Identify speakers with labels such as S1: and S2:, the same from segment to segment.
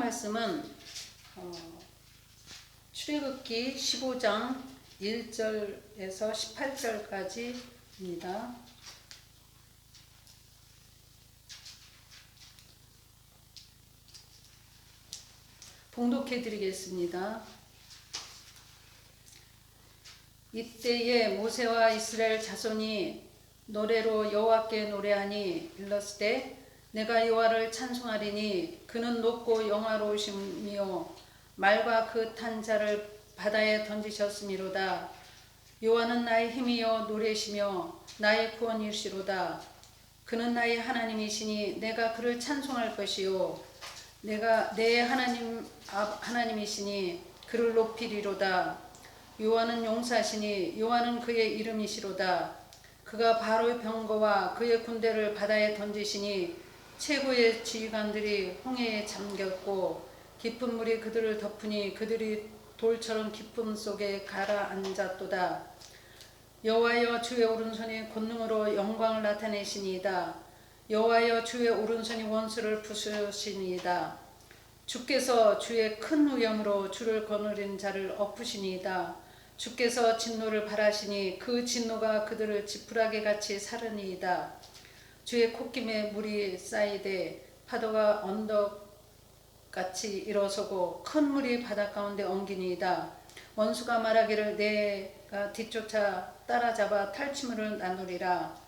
S1: 말씀은 출애굽기 15장 1절에서 18절까지입니다. 봉독해 드리겠습니다. 이때에 모세와 이스라엘 자손이 노래로 여호와께 노래하니 일렀으되 내가 여호와를 찬송하리니 그는 높고 영화로우시며 말과 그 탄 자를 바다에 던지셨음이로다. 여호와는 나의 힘이요 노래시며 나의 구원이시로다. 그는 나의 하나님이시니 내가 그를 찬송할 것이요 내가 내 하나님이시니 그를 높이리로다. 여호와는 용사시니 여호와는 그의 이름이시로다. 그가 바로의 병거와 그의 군대를 바다에 던지시니 최고의 지휘관들이 홍해에 잠겼고 깊은 물이 그들을 덮으니 그들이 돌처럼 깊음 속에 가라앉았도다. 여호와여 주의 오른손이 권능으로 영광을 나타내시니이다. 여호와여 주의 오른손이 원수를 부수시니이다. 주께서 주의 큰 위엄으로 주를 거느린 자를 엎으시니이다. 주께서 진노를 발하시니 그 진노가 그들을 지푸라기 같이 사르니이다. 주의 콧김에 물이 쌓이되 파도가 언덕같이 일어서고 큰 물이 바다 가운데 엉기니이다. 원수가 말하기를 내가 뒤쫓아 따라잡아 탈취물을 나누리라.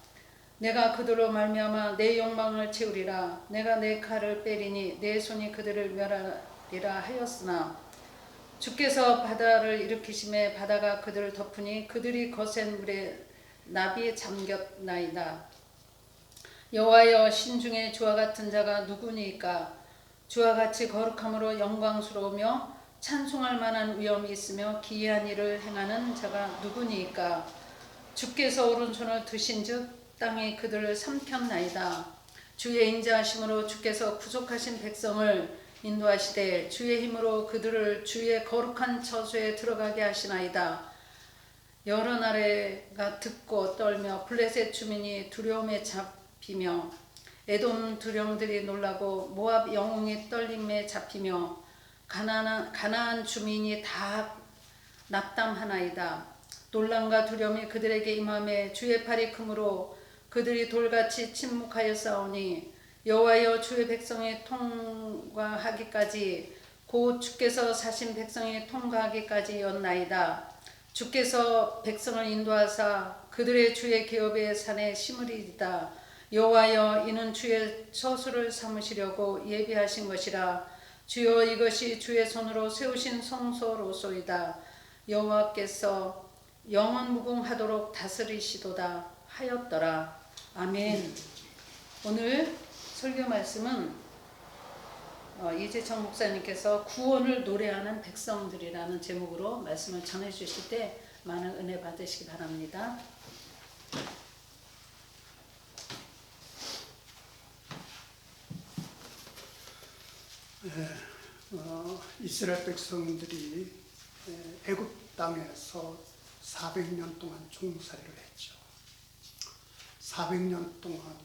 S1: 내가 그들로 말미암아 내 욕망을 채우리라. 내가 내 칼을 빼리니 내 손이 그들을 멸하리라 하였으나 주께서 바다를 일으키심에 바다가 그들을 덮으니 그들이 거센 물에 나비에 잠겼나이다. 여호와여 신중에 주와 같은 자가 누구니까? 주와 같이 거룩함으로 영광스러우며 찬송할 만한 위엄이 있으며 기이한 일을 행하는 자가 누구니까? 주께서 오른손을 드신즉 땅이 그들을 삼켰나이다. 주의 인자하심으로 주께서 구속하신 백성을 인도하시되 주의 힘으로 그들을 주의 거룩한 처소에 들어가게 하시나이다. 여러 나라가 듣고 떨며 블레셋 주민이 두려움에 잡히며 에돔 두령들이 놀라고 모압 영웅이 떨림에 잡히며 가나안 주민이 다 낙담하나이다. 놀람과 두려움이 그들에게 임하매 주의 팔이 크므로 그들이 돌같이 침묵하여 싸우니 여호와여 주의 백성이 통과하기까지 곧 주께서 사신 백성이 통과하기까지였나이다. 주께서 백성을 인도하사 그들의 주의 기업의 산에 심으리이다. 여호와여 이는 주의 처소를 삼으시려고 예비하신 것이라. 주여 이것이 주의 손으로 세우신 성소로소이다. 여호와께서 영원 무궁하도록 다스리시도다 하였더라. 아멘. 오늘 설교 말씀은 이재청 목사님께서 구원을 노래하는 백성들이라는 제목으로 말씀을 전해 주실 때 많은 은혜 받으시기 바랍니다.
S2: 이스라엘 백성들이 애굽 땅에서 400년 동안 종살이를 했죠. 400년 동안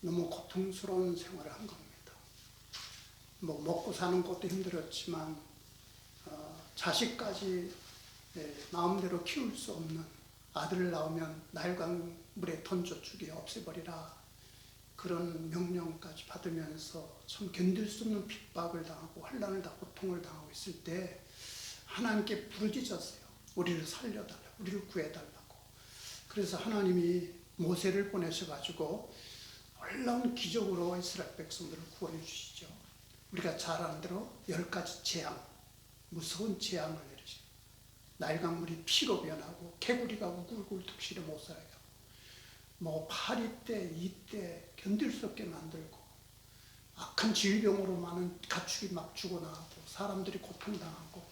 S2: 너무 고통스러운 생활을 한 겁니다. 먹고 사는 것도 힘들었지만 자식까지 마음대로 키울 수 없는 아들을 낳으면 나일강물에 던져 죽여 없애버리라, 그런 명령까지 받으면서 참 견딜 수 없는 핍박을 당하고 환난을 당하고 고통을 당하고 있을 때 하나님께 부르짖었어요. 우리를 살려달라고, 우리를 구해달라고. 그래서 하나님이 모세를 보내셔가지고 놀라운 기적으로 이스라엘 백성들을 구원해 주시죠. 우리가 잘 아는 대로 10가지 재앙, 무서운 재앙을 내리시고 나일강물이 피로 변하고 개구리가 우글우글 득실에 못 살아요. 파리떼, 이떼 견딜 수 없게 만들고 악한 질병으로 많은 가축이 막 죽어나가고 사람들이 고통당하고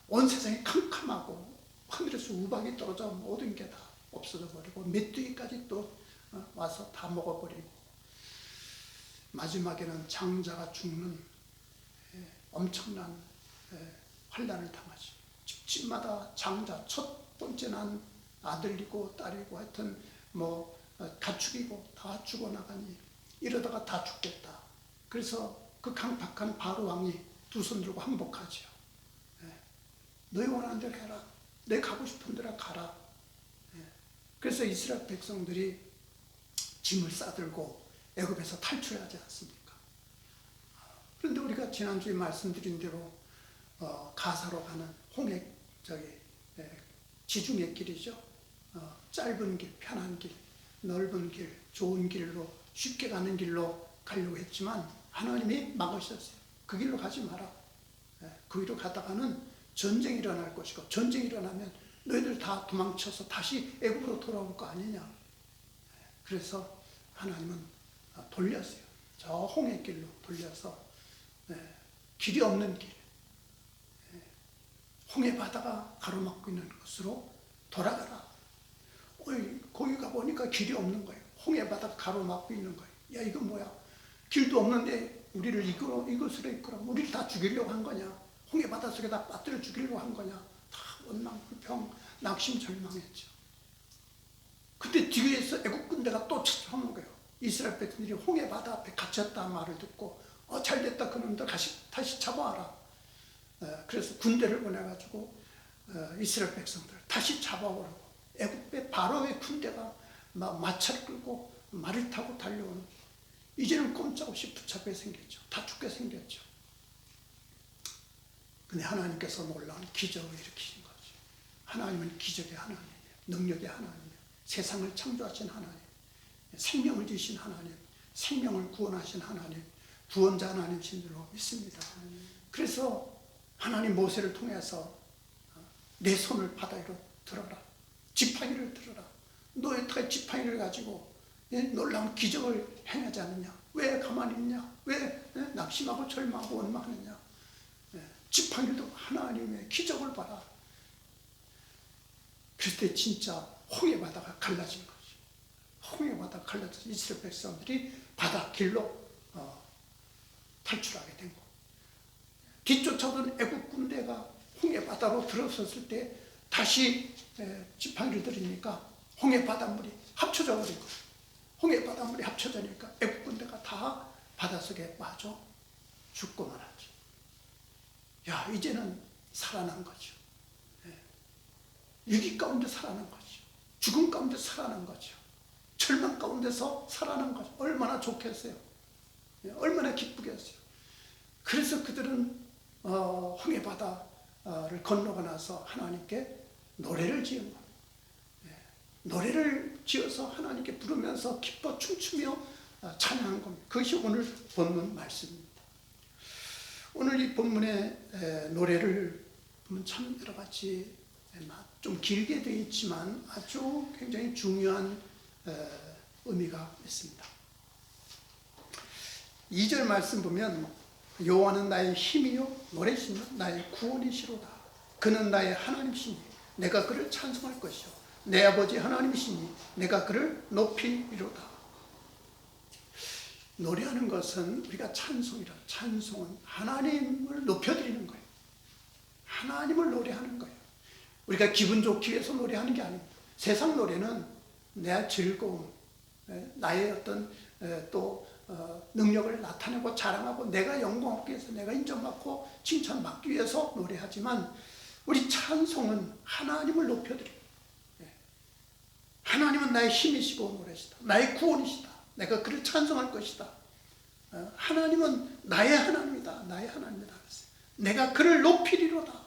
S2: 온 세상이 캄캄하고 하늘에서 우박이 떨어져 모든 게 다 없어져 버리고 메뚜기까지 또 와서 다 먹어버리고 마지막에는 장자가 죽는 엄청난 환난을 당하지. 집집마다 장자, 첫 번째 난 아들이고 딸이고 하여튼 가축이고 다 죽어나가니 이러다가 다 죽겠다. 그래서 그 강팍한 바로 왕이 두 손 들고 항복하죠. 너희 원하는 대로 해라. 내 가고 싶은 대로 가라. 그래서 이스라엘 백성들이 짐을 싸들고 애굽에서 탈출하지 않습니까? 그런데 우리가 지난주에 말씀드린 대로 가사로 가는 지중해 길이죠. 짧은 길, 편한 길, 넓은 길, 좋은 길로 쉽게 가는 길로 가려고 했지만 하나님이 막으셨어요. 그 길로 가지 마라. 그 길로 가다가는 전쟁이 일어날 것이고, 전쟁이 일어나면 너희들 다 도망쳐서 다시 애굽으로 돌아올 거 아니냐. 그래서 하나님은 돌렸어요. 저 홍해길로 돌려서 길이 없는 길, 홍해 바다가 가로막고 있는 곳으로 돌아가라. 거기 가보니까 길이 없는 거예요. 홍해 바다가 가로막고 있는 거예요. 야, 이거 뭐야? 길도 없는데 우리를 이것으로 이끌어 우리를 다 죽이려고 한 거냐? 홍해 바다 속에다 빠뜨려 죽이려고 한 거냐? 다 원망, 불평, 낙심절망했죠. 그때 뒤에서 애국 군대가 또 찾아오는 거예요. 이스라엘 백성들이 홍해 바다 앞에 갇혔다는 말을 듣고 잘됐다, 그놈들 다시 잡아와라. 그래서 군대를 보내가지고 이스라엘 백성들 다시 잡아오라고. 애국의 바로의 군대가 마차를 끌고 말을 타고 달려오는, 이제는 꼼짝없이 붙잡게 생겼죠. 다 죽게 생겼죠. 근데 하나님께서 놀라운 기적을 일으키신 거죠. 하나님은 기적의 하나님이에요. 능력의 하나님이에요. 세상을 창조하신 하나님, 생명을 주신 하나님, 생명을 구원하신 하나님, 구원자 하나님이신 줄로 믿습니다. 그래서 하나님 모세를 통해서 내 손을 바다 위로 들어라. 지팡이를 들어라. 너 여태까지 지팡이를 가지고 놀라운 기적을 행하지 않느냐? 왜 가만히 있냐? 왜 낙심하고 절망하고 원망하느냐? 지팡이도 하나님의 기적을 봐라. 그때 진짜 홍해 바다가 갈라진 거죠. 홍해 바다가 갈라져서 이스라엘 백성들이 바다 길로 탈출하게 된 거예요. 뒤쫓아오던 애국 군대가 홍해 바다로 들어섰을 때 다시 지팡이를 들으니까 홍해 바닷물이 합쳐져 버린 거예요. 홍해 바닷물이 합쳐지니까 애국 군대가 다 바닷속에 빠져 죽고 말았죠. 야, 이제는 살아난 거죠. 위기 가운데 살아난 거죠. 죽음 가운데 살아난 거죠. 절망 가운데서 살아난 거죠. 얼마나 좋겠어요. 얼마나 기쁘겠어요. 그래서 그들은 홍해 바다를 건너고 나서 하나님께 노래를 지은 거예요. 노래를 지어서 하나님께 부르면서 기뻐 춤추며 찬양한 겁니다. 그것이 오늘 본문 말씀입니다. 오늘 이 본문의 노래를 보면 참 여러 가지 좀 길게 되어 있지만 아주 굉장히 중요한 의미가 있습니다. 2절 말씀 보면 여호와는 나의 힘이요 노래시며 나의 구원이시로다. 그는 나의 하나님이시니 내가 그를 찬송할 것이요 내 아버지 하나님이시니 내가 그를 높이리로다. 노래하는 것은 우리가 찬송이라, 찬송은 하나님을 높여드리는 거예요. 하나님을 노래하는 거예요. 우리가 기분 좋기 위해서 노래하는 게 아닙니다. 세상 노래는 내 즐거움, 나의 어떤 또 능력을 나타내고 자랑하고 내가 영광받기 위해서, 내가 인정받고 칭찬받기 위해서 노래하지만 우리 찬송은 하나님을 높여드립니다. 하나님은 나의 힘이시고 노래시다. 나의 구원이시다. 내가 그를 찬송할 것이다. 하나님은 나의 하나님이다. 나의 하나님이다. 내가 그를 높이리로다.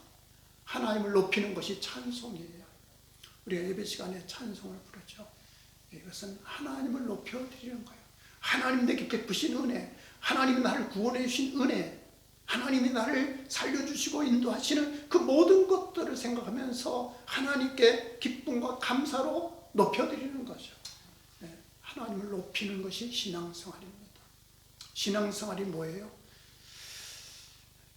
S2: 하나님을 높이는 것이 찬송이에요. 우리가 예배 시간에 찬송을 부르죠. 이것은 하나님을 높여드리는 거예요. 하나님 내게 베푸신 은혜, 하나님이 나를 구원해 주신 은혜, 하나님이 나를 살려주시고 인도하시는 그 모든 것들을 생각하면서 하나님께 기쁨과 감사로 높여드리는 거죠. 하나님을 높이는 것이 신앙생활입니다. 신앙생활이 뭐예요?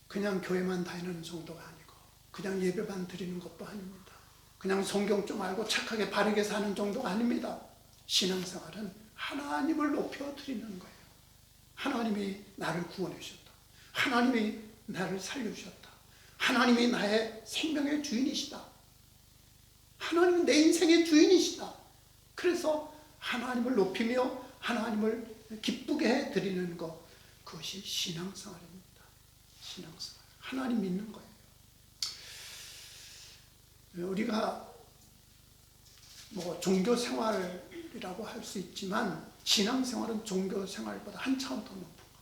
S2: 그냥 교회만 다니는 정도가 아니고 그냥 예배만 드리는 것도 아닙니다. 그냥 성경 좀 알고 착하게 바르게 사는 정도가 아닙니다. 신앙생활은 하나님을 높여드리는 거예요. 하나님이 나를 구원해 주셨다. 하나님이 나를 살려주셨다. 하나님이 나의 생명의 주인이시다. 하나님은 내 인생의 주인이시다. 그래서 하나님을 높이며 하나님을 기쁘게 해드리는 것, 그것이 신앙생활입니다. 신앙생활. 하나님 믿는 거예요. 우리가 뭐 종교생활이라고 할 수 있지만 신앙생활은 종교생활보다 한 차원 더 높은 거예요.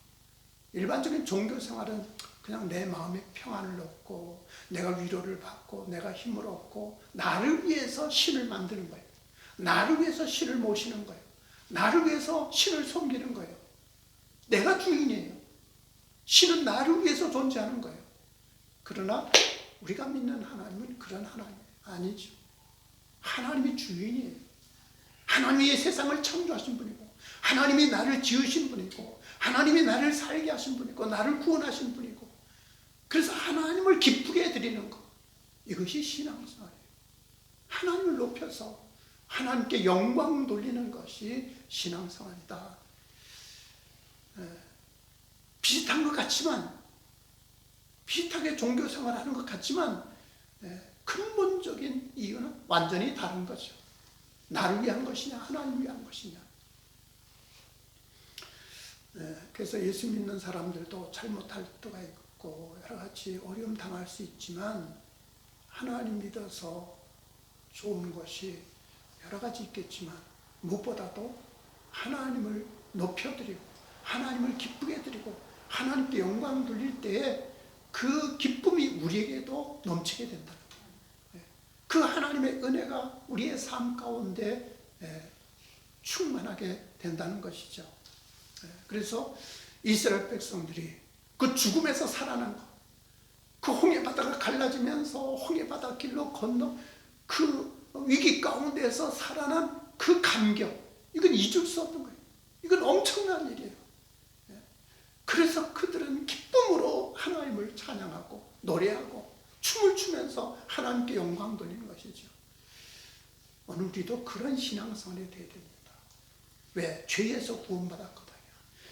S2: 일반적인 종교생활은 그냥 내 마음에 평안을 얻고 내가 위로를 받고 내가 힘을 얻고 나를 위해서 신을 만드는 거예요. 나를 위해서 신을 모시는 거예요. 나를 위해서 신을 섬기는 거예요. 내가 주인이에요. 신은 나를 위해서 존재하는 거예요. 그러나 우리가 믿는 하나님은 그런 하나님 아니죠. 하나님이 주인이에요. 하나님이 이 세상을 창조하신 분이고 하나님이 나를 지으신 분이고 하나님이 나를 살게 하신 분이고 나를 구원하신 분이고 그래서 하나님을 기쁘게 해드리는 것, 이것이 신앙생활이에요. 하나님을 높여서 하나님께 영광 돌리는 것이 신앙생활이다. 비슷한 것 같지만 비슷하게 종교생활하는 것 같지만 근본적인 이유는 완전히 다른 거죠. 나를 위한 것이냐 하나님을 위한 것이냐. 그래서 예수 믿는 사람들도 잘못할 때가 있고 여러 가지 어려움 당할 수 있지만 하나님 믿어서 좋은 것이 여러 가지 있겠지만 무엇보다도 하나님을 높여드리고 하나님을 기쁘게 드리고 하나님께 영광 돌릴 때에 그 기쁨이 우리에게도 넘치게 된다. 그 하나님의 은혜가 우리의 삶 가운데 충만하게 된다는 것이죠. 그래서 이스라엘 백성들이 그 죽음에서 살아난 것, 그 홍해 바다가 갈라지면서 홍해 바다 길로 건너 그 위기 가운데서 살아난 그 감격, 이건 잊을 수 없는 거예요. 이건 엄청난 일이에요. 그래서 그들은 기쁨으로 하나님을 찬양하고 노래하고 춤을 추면서 하나님께 영광 돌리는 것이죠. 오늘 우리도 그런 신앙생활이 되어야 됩니다. 왜? 죄에서 구원받았거든요.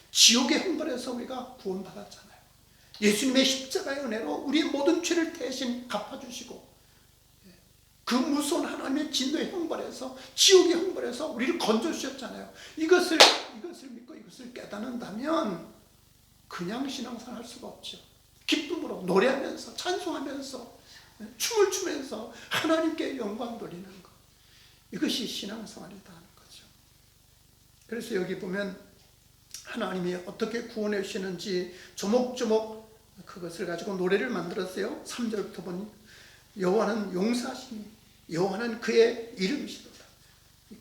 S2: 지옥의 형벌에서 우리가 구원받았잖아요. 예수님의 십자가의 은혜로 우리의 모든 죄를 대신 갚아주시고 그 무서운 하나님의 진노의 형벌에서 지옥의 형벌에서 우리를 건져주셨잖아요. 이것을 믿고 이것을 깨닫는다면 그냥 신앙생활 할 수가 없죠. 기쁨으로 노래하면서 찬송하면서 춤을 추면서 하나님께 영광 돌리는 것, 이것이 신앙생활이다 하는 거죠. 그래서 여기 보면 하나님이 어떻게 구원해 주시는지 조목조목 그것을 가지고 노래를 만들었어요. 3절부터 보니 여호와는 용사시니 여호와는 그의 이름이시도다.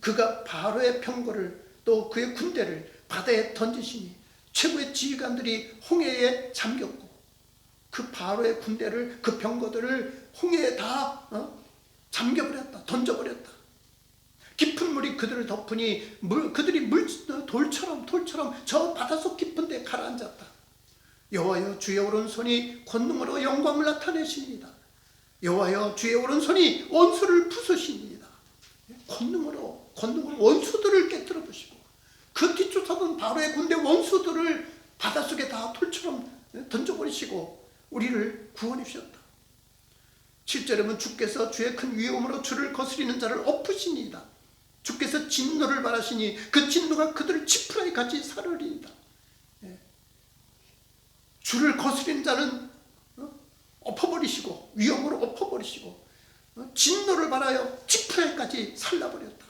S2: 그가 바로의 병거를 또 그의 군대를 바다에 던지시니 최고의 지휘관들이 홍해에 잠겼고 그 바로의 군대를 그 병거들을 홍해에 다 잠겨버렸다. 던져버렸다. 깊은 물이 그들을 덮으니 그들이 돌처럼 저 바닷속 깊은 데 가라앉았다. 여호와여 주의 오른손이 권능으로 영광을 나타내시니이다. 여호와여 주의 오른손이 원수를 부수시니이다. 권능으로 원수들을 깨뜨려 보시고 그 뒤쫓아던 바로의 군대 원수들을 바닷속에 다 돌처럼 던져버리시고 우리를 구원해 주셨다. 7절에 보면 주께서 주의 큰 위엄으로 주를 거스리는 자를 엎으시니이다. 주께서 진노를 바라시니 그 진노가 그들을 지푸라기 같이 사르리이다. 주를 거스리는 자는 엎어버리시고 위엄으로 엎어버리시고 진노를 바라여 지푸라기까지 살라버렸다.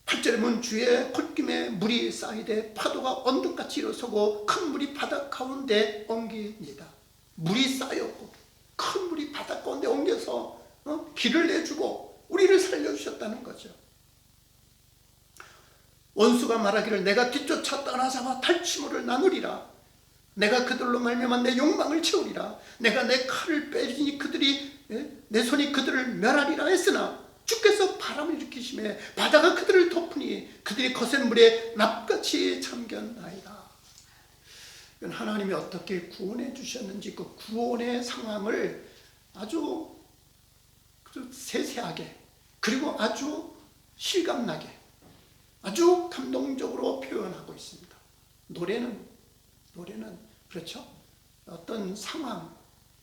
S2: 8절에 보면 주의 콧김에 물이 쌓이되 파도가 언덕같이 일어서고 큰 물이 바다 가운데 엉기니이다. 물이 쌓였고 큰 물이 바다 가운데 엉겨서 길을 내주고 우리를 살려주셨다는 거죠. 원수가 말하기를 내가 뒤쫓아 따라잡아 탈취물을 나누리라. 내가 그들로 말미암아 내 욕망을 채우리라. 내가 내 칼을 빼리니 그들이 내 손이 그들을 멸하리라 했으나 주께서 바람을 일으키시매 바다가 그들을 덮으니 그들이 거센 물에 납같이 잠겼나이다. 하나님이 어떻게 구원해 주셨는지 그 구원의 상황을 아주 세세하게 그리고 아주 실감나게 아주 감동적으로 표현하고 있습니다. 노래는 그렇죠. 어떤 상황,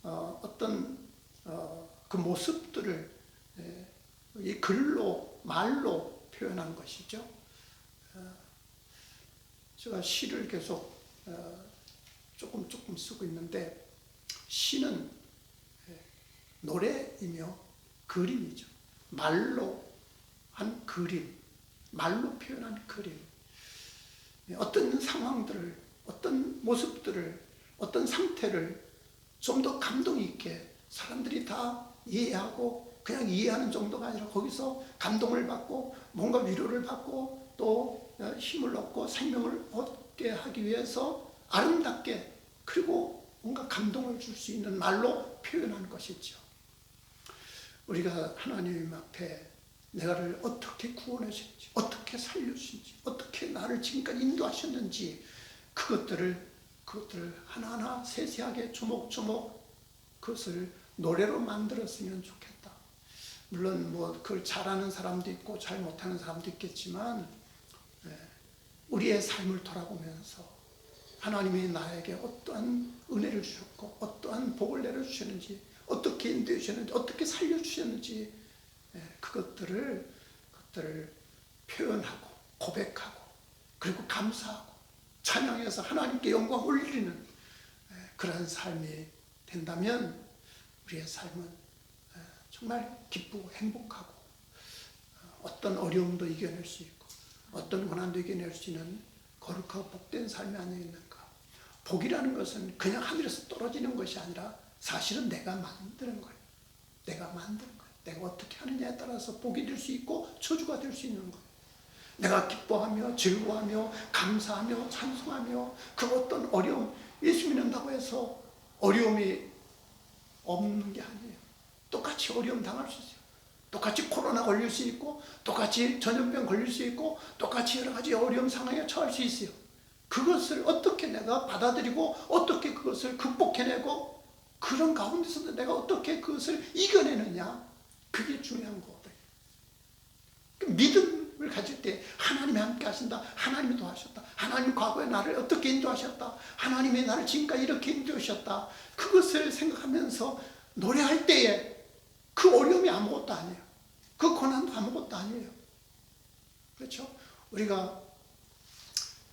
S2: 어떤 그 모습들을 이 글로 말로 표현한 것이죠. 제가 시를 계속 조금 쓰고 있는데, 시는 노래이며 그림이죠. 말로 한 그림, 말로 표현한 그림. 어떤 상황들을, 어떤 모습들을, 어떤 상태를 좀 더 감동 있게 사람들이 다 이해하고, 그냥 이해하는 정도가 아니라 거기서 감동을 받고 뭔가 위로를 받고 또 힘을 얻고 생명을 얻게 하기 위해서 아름답게, 그리고 뭔가 감동을 줄 수 있는 말로 표현하는 것이죠. 우리가 하나님 앞에 내가를 어떻게 구원하셨는지, 어떻게 살려주신지, 어떻게 나를 지금까지 인도하셨는지, 그것들을 하나하나 세세하게 조목조목 그것을 노래로 만들었으면 좋겠다. 물론 뭐 그걸 잘하는 사람도 있고 잘 못하는 사람도 있겠지만, 우리의 삶을 돌아보면서 하나님이 나에게 어떠한 은혜를 주셨고 어떠한 복을 내려주셨는지, 어떻게 인도해 주셨는지, 어떻게 살려주셨는지, 그것들을 표현하고 고백하고 그리고 감사하고 찬양해서 하나님께 영광 올리는 그런 삶이 된다면 우리의 삶은 정말 기쁘고 행복하고 어떤 어려움도 이겨낼 수 있고 어떤 고난도 이겨낼 수 있는 거룩하고 복된 삶이 아니겠는가. 복이라는 것은 그냥 하늘에서 떨어지는 것이 아니라 사실은 내가 만드는 거예요. 내가 만드는 거예요. 내가 어떻게 하느냐에 따라서 복이 될 수 있고 저주가 될 수 있는 거예요. 내가 기뻐하며 즐거워하며 감사하며 찬송하며 그 어떤 어려움, 예수 믿는다고 해서 어려움이 없는 게 아니에요. 똑같이 어려움 당할 수 있어요. 똑같이 코로나 걸릴 수 있고 똑같이 전염병 걸릴 수 있고 똑같이 여러 가지 어려움 상황에 처할 수 있어요. 그것을 어떻게 내가 받아들이고 어떻게 그것을 극복해내고 그런 가운데서도 내가 어떻게 그것을 이겨내느냐, 그게 중요한 거거든요. 믿음을 가질 때 하나님이 함께 하신다, 하나님이 도와주셨다, 하나님이 과거에 나를 어떻게 인도하셨다, 하나님이 나를 지금까지 이렇게 인도하셨다, 그것을 생각하면서 노래할 때에 그 어려움이 아무것도 아니에요. 그 고난도 아무것도 아니에요. 그렇죠? 우리가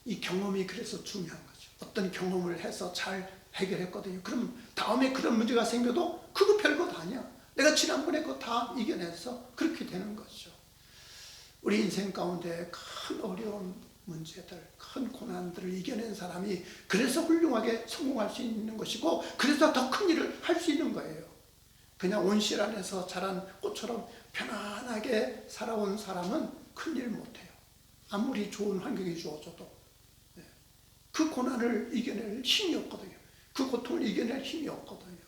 S2: 이 경험이 그래서 중요한 거죠. 어떤 경험을 해서 잘 해결했거든요. 그럼 다음에 그런 문제가 생겨도 그거 별것 아니야. 내가 지난번에 그거 다 이겨내서 그렇게 되는 거죠. 우리 인생 가운데 큰 어려운 문제들, 큰 고난들을 이겨낸 사람이 그래서 훌륭하게 성공할 수 있는 것이고, 그래서 더 큰 일을 할 수 있는 거예요. 그냥 온실 안에서 자란 꽃처럼 편안하게 살아온 사람은 큰 일 못해요. 아무리 좋은 환경이 주어져도. 그 고난을 이겨낼 힘이 없거든요. 그 고통을 이겨낼 힘이 없거든요.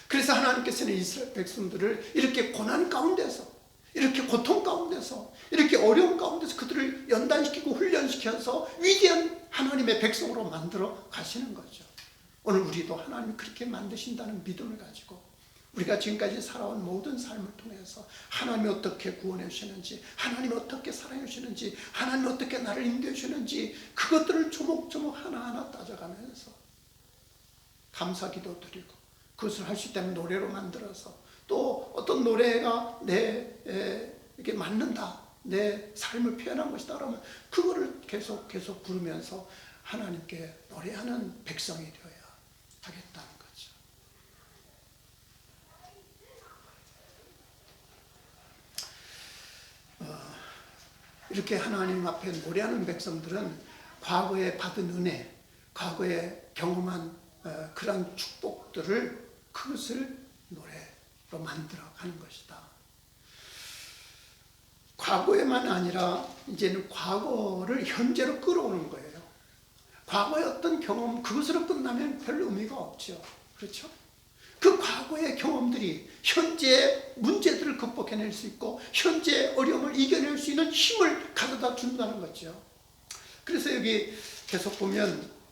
S2: 그래서 하나님께서는 이스라엘 백성들을 이렇게 고난 가운데서, 이렇게 고통 가운데서, 이렇게 어려움 가운데서 그들을 연단시키고 훈련시켜서 위대한 하나님의 백성으로 만들어 가시는 거죠. 오늘 우리도 하나님이 그렇게 만드신다는 믿음을 가지고 우리가 지금까지 살아온 모든 삶을 통해서 하나님이 어떻게 구원해 주시는지, 하나님이 어떻게 사랑해 주시는지, 하나님이 어떻게 나를 인도해 주시는지, 그것들을 조목조목 하나하나 따져가면서 감사기도 드리고, 그것을 할 수 있다면 노래로 만들어서, 또 어떤 노래가 이게 맞는다, 내 삶을 표현한 것이다 그러면 그거를 계속 부르면서 하나님께 노래하는 백성이 되어야 하겠다는 거죠. 이렇게 하나님 앞에 노래하는 백성들은 과거에 받은 은혜, 과거에 경험한 그런 축복들을, 그것을 노래로 만들어가는 것이다. 과거에만 아니라 이제는 과거를 현재로 끌어오는 거예요. 과거의 어떤 경험, 그것으로 끝나면 별 의미가 없죠. 그렇죠? 그 과거의 경험들이 현재의 문제들을 극복해낼 수 있고 현재의 어려움을 이겨낼 수 있는 힘을 가져다 준다는 거죠. 그래서 여기 계속 보면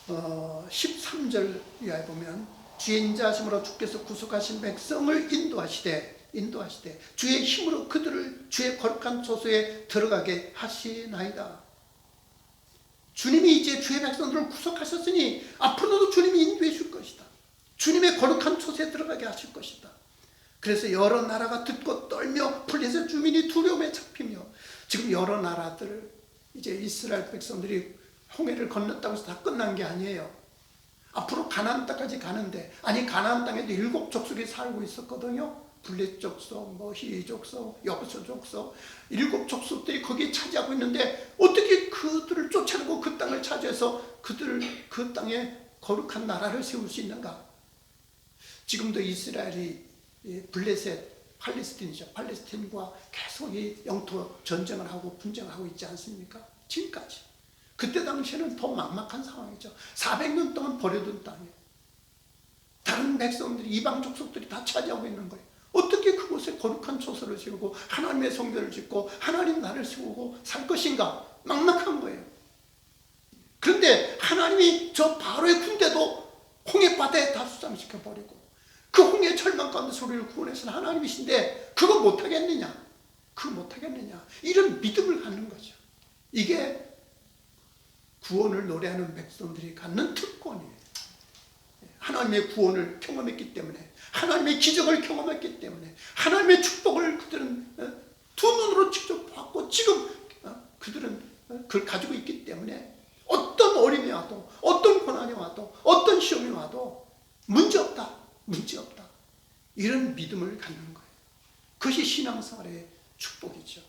S2: 13절 이하에 보면 주의 인자하심으로 주께서 구속하신 백성을 인도하시되 주의 힘으로 그들을 주의 거룩한 초소에 들어가게 하시나이다. 주님이 이제 주의 백성들을 구속하셨으니 앞으로도 주님이 인도해 줄 것이다. 주님의 거룩한 초소에 들어가게 하실 것이다. 그래서 여러 나라가 듣고 떨며 블레셋 주민이 두려움에 잡히며, 지금 여러 나라들, 이제 이스라엘 백성들이 홍해를 건넜다고 해서 다 끝난 게 아니에요. 앞으로 가나안 땅까지 가는데, 아니 가나안 땅에도 7 족속이 살고 있었거든요. 블렛 족속, 뭐 히위 족속, 여부서 족속, 7 족속들이 거기에 차지하고 있는데 어떻게 그들을 쫓아내고 그 땅을 차지해서 그들을 그 땅에 거룩한 나라를 세울 수 있는가? 지금도 이스라엘이 블레셋 팔레스틴이죠. 팔레스틴과 계속 이 영토 전쟁을 하고 분쟁하고 있지 않습니까? 지금까지. 그때 당시에는 더 막막한 상황이죠. 400년 동안 버려둔 땅이에요. 다른 백성들이, 이방 족속들이 다 차지하고 있는 거예요. 어떻게 그곳에 거룩한 초소를 세우고 하나님의 성전을 짓고 하나님 나라를 세우고 살 것인가? 막막한 거예요. 그런데 하나님이 저 바로의 군대도 홍해바다에 다 수장시켜버리고 그 홍해 절망 가운데서 우리를 구원해서는 하나님이신데 그거 못하겠느냐? 그거 못하겠느냐? 이런 믿음을 갖는 거죠. 이게 구원을 노래하는 백성들이 갖는 특권이에요. 하나님의 구원을 경험했기 때문에, 하나님의 기적을 경험했기 때문에, 하나님의 축복을 그들은 두 눈으로 직접 봤고 지금 그들은 그걸 가지고 있기 때문에 어떤 어림이 와도, 어떤 고난이 와도, 어떤 시험이 와도 문제없다, 문제없다, 이런 믿음을 갖는 거예요. 그것이 신앙생활의 축복이죠.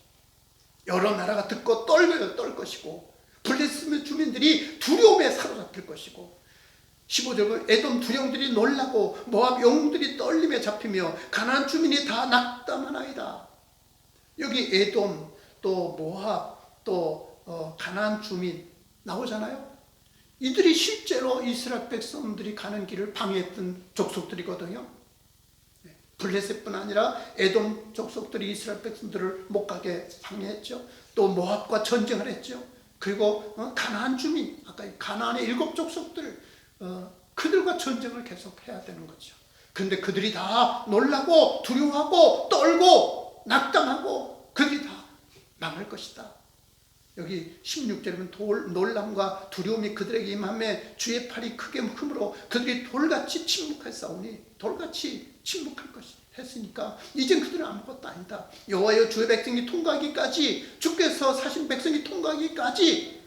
S2: 여러 나라가 듣고 떨 것이고, 블레셋 주민들이 두려움에 사로잡힐 것이고, 15절은 에돔 두령들이 놀라고 모압 영웅들이 떨림에 잡히며 가나안 주민이 다 낙담하나이다. 여기 에돔 또 모압 또 가나안 주민 나오잖아요. 이들이 실제로 이스라엘 백성들이 가는 길을 방해했던 족속들이거든요. 블레셋뿐 아니라 에돔 족속들이 이스라엘 백성들을 못 가게 방해했죠. 또 모압과 전쟁을 했죠. 그리고 가나안 주민, 아까 가나안의 7 족속들, 그들과 전쟁을 계속 해야 되는 거죠. 그런데 그들이 다 놀라고 두려워하고 떨고 낙담하고 그들이 다 망할 것이다. 여기 16절에 보면 놀람과 두려움이 그들에게 임하며 주의 팔이 크게 흠으로 그들이 돌같이 침묵하였사오니, 돌같이 침묵할 것이 했으니까 이젠 그들은 아무것도 아니다. 여호와여 주의 백성이 통과하기까지, 주께서 사신 백성이 통과하기까지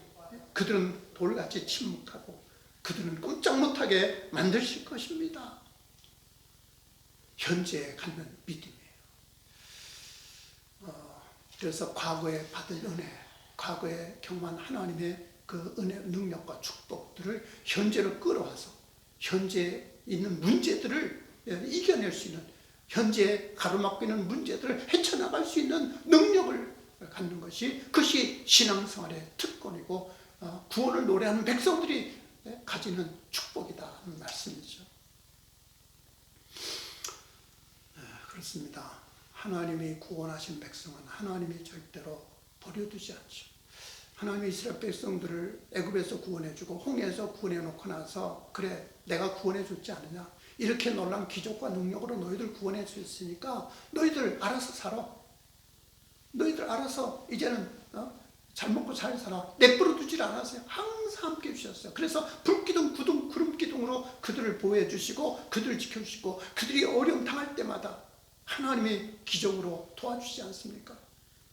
S2: 그들은 돌같이 침묵하고 그들은 꼼짝 못하게 만드실 것입니다. 현재에 갖는 믿음이에요. 그래서 과거에 받은 은혜, 과거에 경험한 하나님의 그 은혜, 능력과 축복들을 현재로 끌어와서 현재에 있는 문제들을 이겨낼 수 있는, 현재에 가로막고 있는 문제들을 헤쳐나갈 수 있는 능력을 갖는 것이, 그것이 신앙생활의 특권이고 구원을 노래하는 백성들이 가지는 축복이다 하는 말씀이죠. 그렇습니다. 하나님이 구원하신 백성은 하나님이 절대로 버려두지 않죠. 하나님이 이스라엘 백성들을 애굽에서 구원해주고 홍해에서 구원해놓고 나서, 그래 내가 구원해줬지 않느냐, 이렇게 놀라운 기적과 능력으로 너희들 구원해 주셨으니까 너희들 알아서 살아, 너희들 알아서 이제는 잘 먹고 잘 살아, 내버려 두질 않았어요. 항상 함께 해주셨어요. 그래서 불기둥, 구름, 구름기둥으로 그들을 보호해 주시고 그들을 지켜주시고, 그들이 어려움 당할 때마다 하나님이 기적으로 도와주시지 않습니까?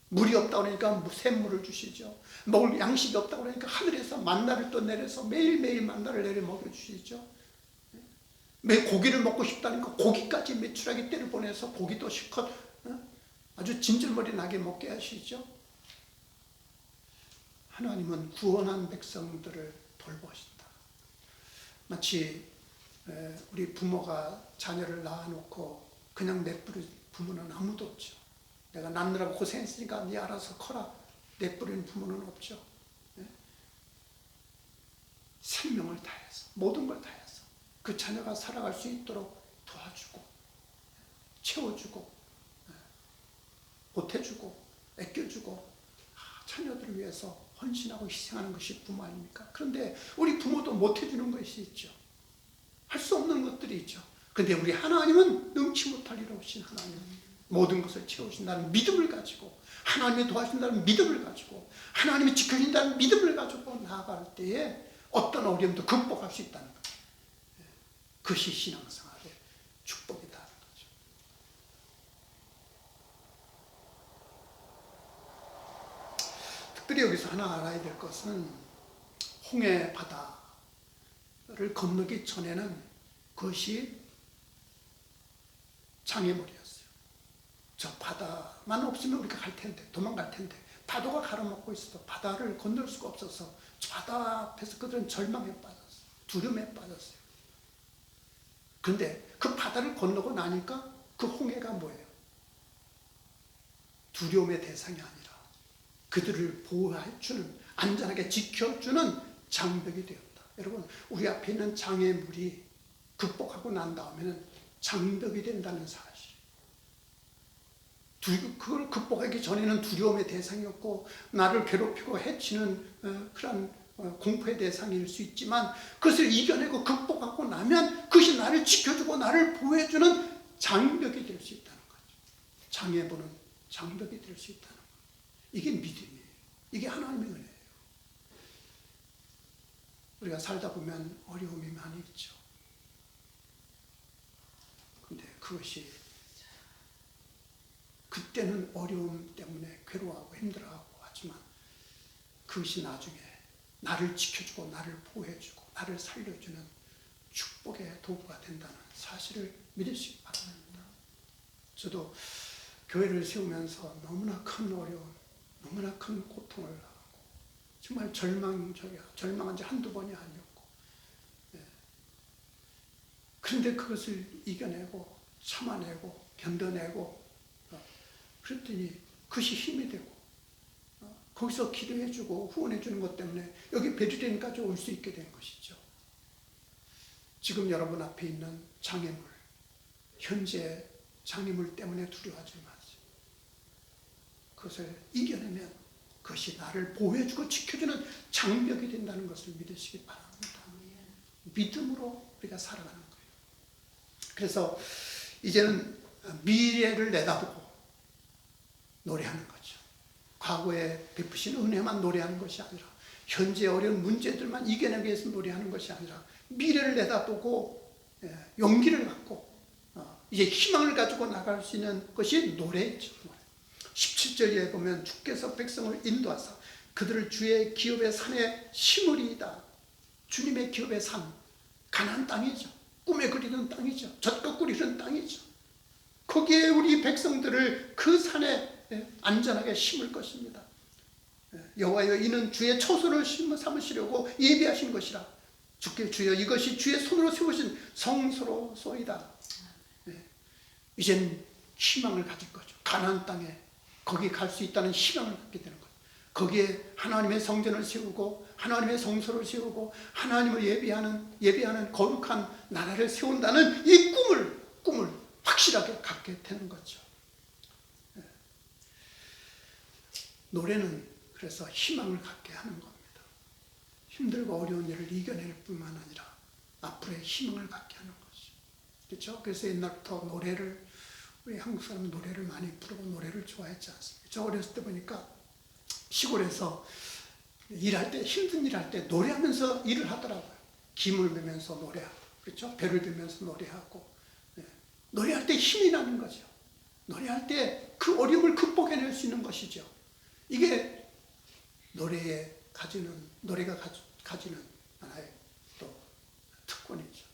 S2: 물이 없다고 그러니까 샘물을 주시죠. 먹을 양식이 없다고 그러니까 하늘에서 만나를 또 내려서 매일매일 만나를 내려 먹여주시죠. 매 고기를 먹고 싶다니까 고기까지 매출하게 때를 보내서 고기도 실컷 아주 진절머리 나게 먹게 하시죠. 하나님은 구원한 백성들을 돌보신다. 마치 우리 부모가 자녀를 낳아놓고 그냥 내버린 부모는 아무도 없죠. 내가 낳느라고 고생했으니까 네 알아서 커라, 내버린 부모는 없죠. 생명을 다해서, 모든 걸 다해서 그 자녀가 살아갈 수 있도록 도와주고 채워주고 보태주고 아껴주고 자녀들을 위해서 헌신하고 희생하는 것이 부모 아닙니까? 그런데 우리 부모도 못해주는 것이 있죠. 할 수 없는 것들이 있죠. 그런데 우리 하나님은 능치 못할 일 없인 하나님, 모든 것을 채우신다는 믿음을 가지고, 하나님이 도와준다는 믿음을 가지고, 하나님이 지켜준다는 믿음을 가지고 나아갈 때에 어떤 어려움도 극복할 수 있다는 거예요. 그것이 신앙생활의 축복이다. 특별히 여기서 하나 알아야 될 것은 홍해 바다를 건너기 전에는 그것이 장애물이었어요. 저 바다만 없으면 우리가 갈 텐데, 도망갈 텐데, 파도가 가로막고 있어도 바다를 건널 수가 없어서 저 바다 앞에서 그들은 절망에 빠졌어요. 두려움에 빠졌어요. 그런데 그 바다를 건너고 나니까 그 홍해가 뭐예요? 두려움의 대상이 아니라 그들을 보호해주는, 안전하게 지켜주는 장벽이 되었다. 여러분, 우리 앞에 있는 장애물이 극복하고 난 다음에는 장벽이 된다는 사실. 그걸 극복하기 전에는 두려움의 대상이었고 나를 괴롭히고 해치는 그런 공포의 대상일 수 있지만 그것을 이겨내고 극복하고 나면 그것이 나를 지켜주고 나를 보호해주는 장벽이 될 수 있다는 거죠. 장애물은 장벽이 될 수 있다는 거예요. 이게 믿음이에요. 이게 하나님의 은혜예요. 우리가 살다 보면 어려움이 많이 있죠. 근데 그것이 그때는 어려움 때문에 괴로워하고 힘들어하고 하지만 그것이 나중에 나를 지켜주고 나를 보호해주고 나를 살려주는 축복의 도구가 된다는 사실을 믿으시기 바랍니다. 저도 교회를 세우면서 너무나 큰 어려움, 너무나 큰 고통을 하고 정말 절망한 지 한두 번이 아니었고, 그런데 그것을 이겨내고 참아내고 견뎌내고 그랬더니 그것이 힘이 되고 거기서 기도해주고 후원해주는 것 때문에 여기 베들레헴까지 올 수 있게 된 것이죠. 지금 여러분 앞에 있는 장애물, 현재 장애물 때문에 두려워하지 마세요. 그것을 이겨내면 그것이 나를 보호해주고 지켜주는 장벽이 된다는 것을 믿으시기 바랍니다. 믿음으로 우리가 살아가는 거예요. 그래서 이제는 미래를 내다보고 노래하는 거죠. 과거에 베푸신 은혜만 노래하는 것이 아니라 현재 어려운 문제들만 이겨내기 위해서 노래하는 것이 아니라 미래를 내다보고 용기를 갖고 이제 희망을 가지고 나갈 수 있는 것이 노래죠. 17절에 보면 주께서 백성을 인도하사 그들을 주의 기업의 산에 심으리이다. 주님의 기업의 산, 가나안 땅이죠. 꿈에 그리는 땅이죠. 젖과 꿀이는 땅이죠. 거기에 우리 백성들을 그 산에 안전하게 심을 것입니다. 여호와여, 이는 주의 초소를 삼으시려고 예비하신 것이라. 주께 주여, 이것이 주의 손으로 세우신 성소로소이다. 이제는 희망을 가질 거죠. 가나안 땅에 거기 갈 수 있다는 희망을 갖게 되는 거죠. 거기에 하나님의 성전을 세우고 하나님의 성소를 세우고 하나님을 예비하는 거룩한 나라를 세운다는 이 꿈을 확실하게 갖게 되는 거죠. 노래는 그래서 희망을 갖게 하는 겁니다. 힘들고 어려운 일을 이겨낼 뿐만 아니라 앞으로의 희망을 갖게 하는 거죠. 그렇죠? 그래서 옛날부터 우리 한국 사람은 노래를 많이 부르고 노래를 좋아했지 않습니까? 저 어렸을 때 보니까 시골에서 일할 때, 힘든 일 할 때 노래하면서 일을 하더라고요. 김을 메면서 노래하고, 그렇죠? 배를 들면서 노래하고, 노래할 때 힘이 나는 거죠. 노래할 때 그 어려움을 극복해낼 수 있는 것이죠. 이게 노래가 가지는 하나의 또 특권이죠.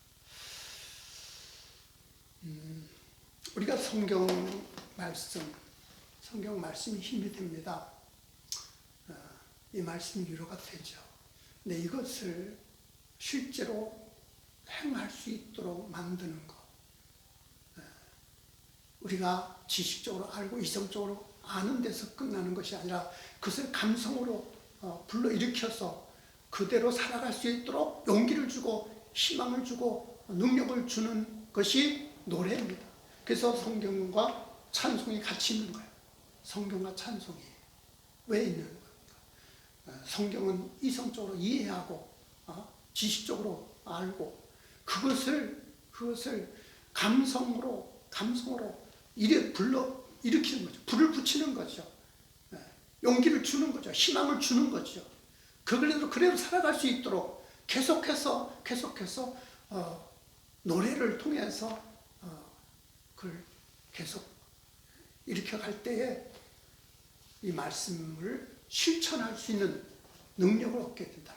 S2: 우리가 성경 말씀이 힘이 됩니다. 이 말씀이 위로가 되죠. 근데 이것을 실제로 행할 수 있도록 만드는 것, 우리가 지식적으로 알고 이성적으로 아는 데서 끝나는 것이 아니라 그것을 감성으로 불러일으켜서 그대로 살아갈 수 있도록 용기를 주고 희망을 주고 능력을 주는 것이 노래입니다. 그래서 성경과 찬송이 같이 있는 거예요. 성경과 찬송이 왜 있는 겁니까? 성경은 이성적으로 이해하고 지식적으로 알고 그것을 감성으로 일으키는 거죠. 불을 붙이는 거죠. 용기를 주는 거죠. 희망을 주는 거죠. 그래도 살아갈 수 있도록 계속해서 노래를 통해서 그걸 계속 일으켜갈 때에 이 말씀을 실천할 수 있는 능력을 얻게 된다.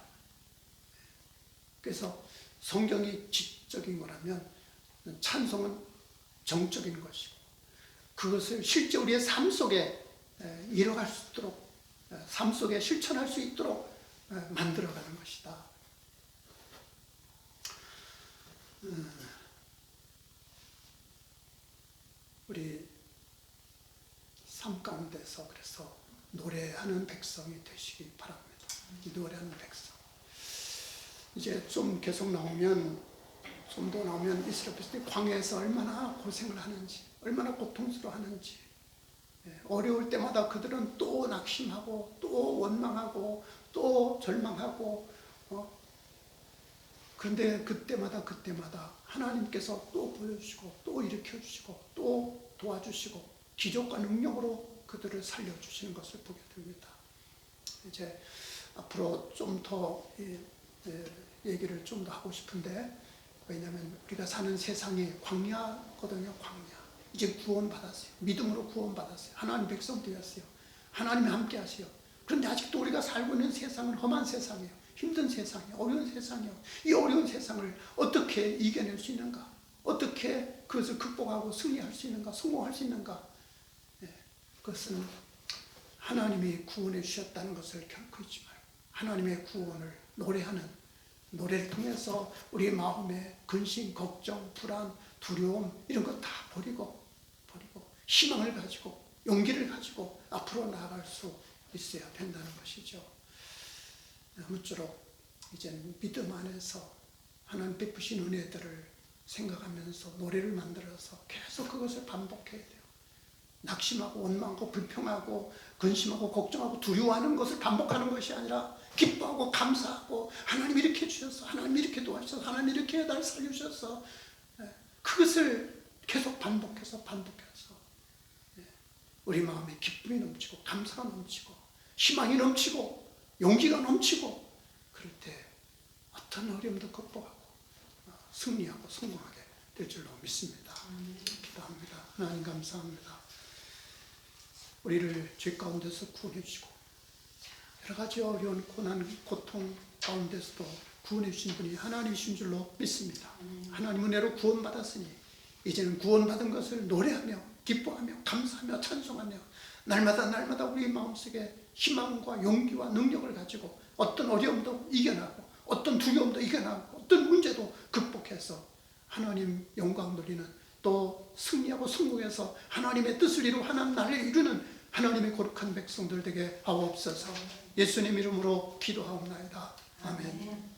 S2: 그래서 성경이 지적인 거라면 찬송은 정적인 것이고 그것을 실제 우리의 삶 속에 이뤄갈 수 있도록 삶 속에 실천할 수 있도록 만들어가는 것이다. 우리 삶 가운데서 그래서 노래하는 백성이 되시기 바랍니다. 이 노래하는 백성. 이제 좀 계속 나오면 좀 더 나오면 이스라엘 백성이 광야에서 얼마나 고생을 하는지, 얼마나 고통스러워하는지, 어려울 때마다 그들은 또 낙심하고 또 원망하고 또 절망하고 그런데 그때마다 하나님께서 또 보여주시고 또 일으켜주시고 또 도와주시고 기적과 능력으로 그들을 살려주시는 것을 보게 됩니다. 이제 앞으로 좀 더 얘기를 좀 더 하고 싶은데 왜냐하면 우리가 사는 세상이 광야거든요. 광야. 이제 구원받았어요. 믿음으로 구원받았어요. 하나님 백성 되었어요. 하나님이 함께 하세요. 그런데 아직도 우리가 살고 있는 세상은 험한 세상이에요. 힘든 세상이에요. 어려운 세상이에요. 이 어려운 세상을 어떻게 이겨낼 수 있는가? 어떻게 그것을 극복하고 승리할 수 있는가? 성공할 수 있는가? 그것은 하나님이 구원해 주셨다는 것을 결코 잊지 말고 하나님의 구원을 노래하는 노래를 통해서 우리의 마음에 근심, 걱정, 불안, 두려움 이런 거 다 버리고 희망을 가지고 용기를 가지고 앞으로 나아갈 수 있어야 된다는 것이죠. 아무쪼록 이제 믿음 안에서 하나님 베푸신 은혜들을 생각하면서 노래를 만들어서 계속 그것을 반복해야 돼요. 낙심하고 원망하고 불평하고 근심하고 걱정하고 두려워하는 것을 반복하는 것이 아니라 기뻐하고 감사하고 하나님 이렇게 주셔서 하나님 이렇게 도와주셔서 하나님 이렇게 날 살려주셔서 그것을 계속 반복해서 우리 마음에 기쁨이 넘치고 감사가 넘치고 희망이 넘치고 용기가 넘치고 그럴 때 어떤 어려움도 극복하고 승리하고 성공하게 될 줄로 믿습니다. 기도합니다. 하나님 감사합니다. 우리를 죄 가운데서 구원해 주시고 여러 가지 어려운 고난, 고통 가운데서도 구원해 주신 분이 하나님이신 줄로 믿습니다. 하나님 은혜로 구원받았으니 이제는 구원받은 것을 노래하며 기뻐하며 감사하며 찬송하며 날마다 우리 마음속에 희망과 용기와 능력을 가지고 어떤 어려움도 이겨나고 어떤 두려움도 이겨나고 어떤 문제도 극복해서 하나님 영광 누리는 또 승리하고 성공해서 하나님의 뜻을 이루고 하나님 나라를 이루는 하나님의 거룩한 백성들 되게 하옵소서. 예수님 이름으로 기도하옵나이다. 아멘.